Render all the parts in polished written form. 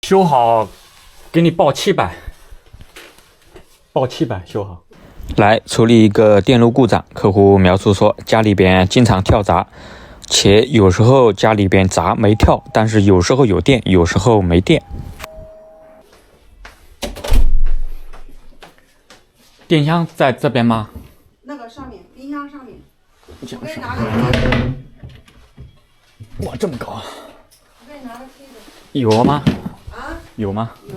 修好，给你报700，报700修好。来处理一个电路故障，客户描述说家里边经常跳闸，且有时候家里边闸没跳，但是有时候有电，有时候没电。电箱在这边吗？那个上面，冰箱上面。我给你拿哇，个这么高啊！我给你拿个梯子。有吗？啊？有吗？有。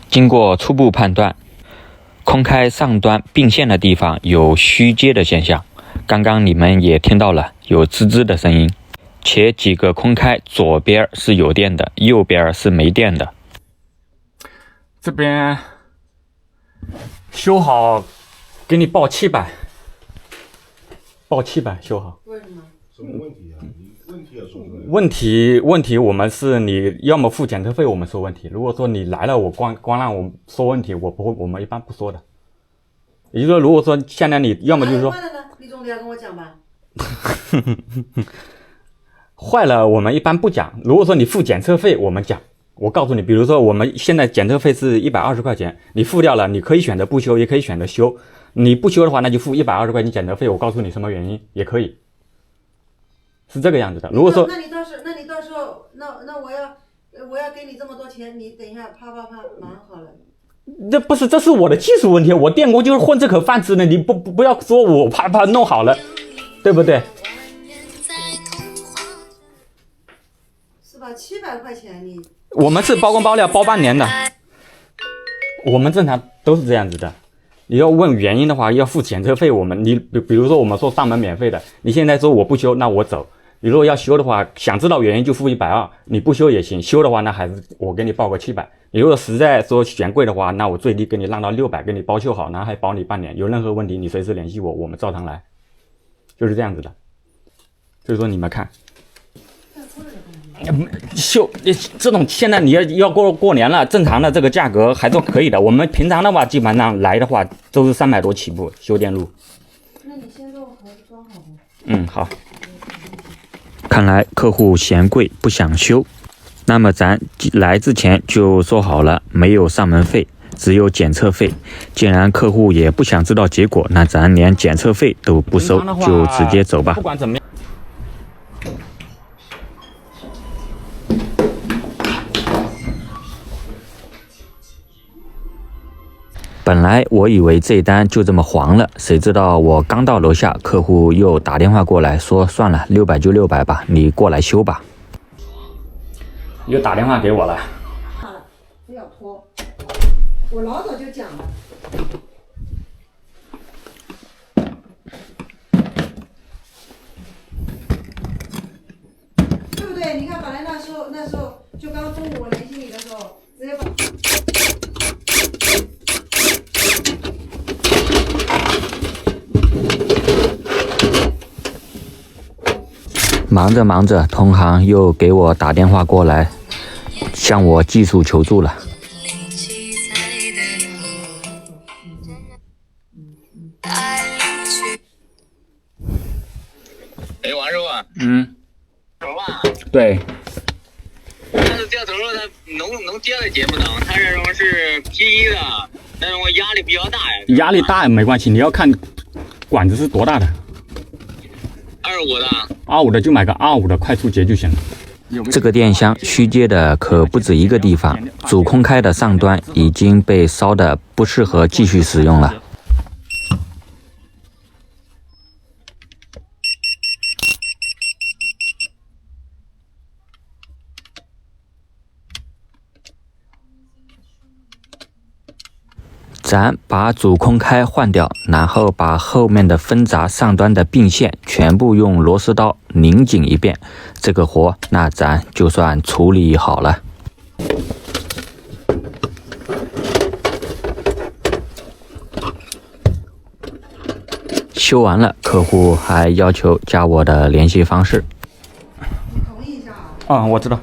经过初步判断，空开上端并线的地方有虚接的现象，刚刚你们也听到了有吱吱的声音，且几个空开左边是有电的，右边是没电的。这边修好，给你报700，报700修好。为什么？什么问题啊？你问题要说出来。问题，我们是你要么付检测费，我们说问题。如果说你来了，我光让我说问题，我不会，我们一般不说的。也就是说，如果说现在你要么就是说坏了呢，你总得要跟我讲吧。坏了，我们一般不讲。如果说你付检测费，我们讲。我告诉你，比如说我们现在检测费是120块钱，你付掉了，你可以选择不修，也可以选择修。你不修的话，那就付120块钱检测费。我告诉你什么原因也可以，是这个样子的。如果说那你到时候，那我要给你这么多钱，你等一下啪，马上好了。这是我的技术问题，我电工就是混这口饭吃的，你不要说我啪弄好了，对不对？是吧？700块钱你。我们是包工包料包半年的，我们正常都是这样子的。你要问原因的话，要付检测费。你比如说我们说上门免费的，你现在说我不修，那我走。你如果要修的话，想知道原因就付120，你不修也行，修的话那还是我给你报个700。你如果实在说嫌贵的话，那我最低给你让到600，给你包修好，然后还保你半年。有任何问题你随时联系我，我们照常来，就是这样子的。所以说你们看。修这种现在你要过年了，正常的这个价格还算可以的。我们平常的话，基本上来的话都是300多起步修电路。那你先给我盒子装好不？嗯，好。看来客户嫌贵不想修，那么咱来之前就说好了，没有上门费，只有检测费。既然客户也不想知道结果，那咱连检测费都不收，就直接走吧。不管怎么样。本来我以为这单就这么黄了，谁知道我刚到楼下，客户又打电话过来说算了，600就600吧，你过来修吧。又打电话给我了。好了，不要拖，我老早就讲了。对不对？你看，本来那时候就刚中午我联系你的时候，直接把。忙着，同行又给我打电话过来，向我技术求助了。哎，王师傅。头吧？对。但是这头它能接在节目上，它这种是 P1的，那种压力比较大呀。压力大没关系，你要看管子是多大的。25的。25的就买个25的快速节就行了。这个电箱虚接的可不止一个地方，主空开的上端已经被烧得不适合继续使用了。咱把主空开换掉，然后把后面的分闸上端的并线全部用螺丝刀拧紧一遍，这个活那咱就算处理好了。修完了，客户还要求加我的联系方式。你同意一下啊。我知道。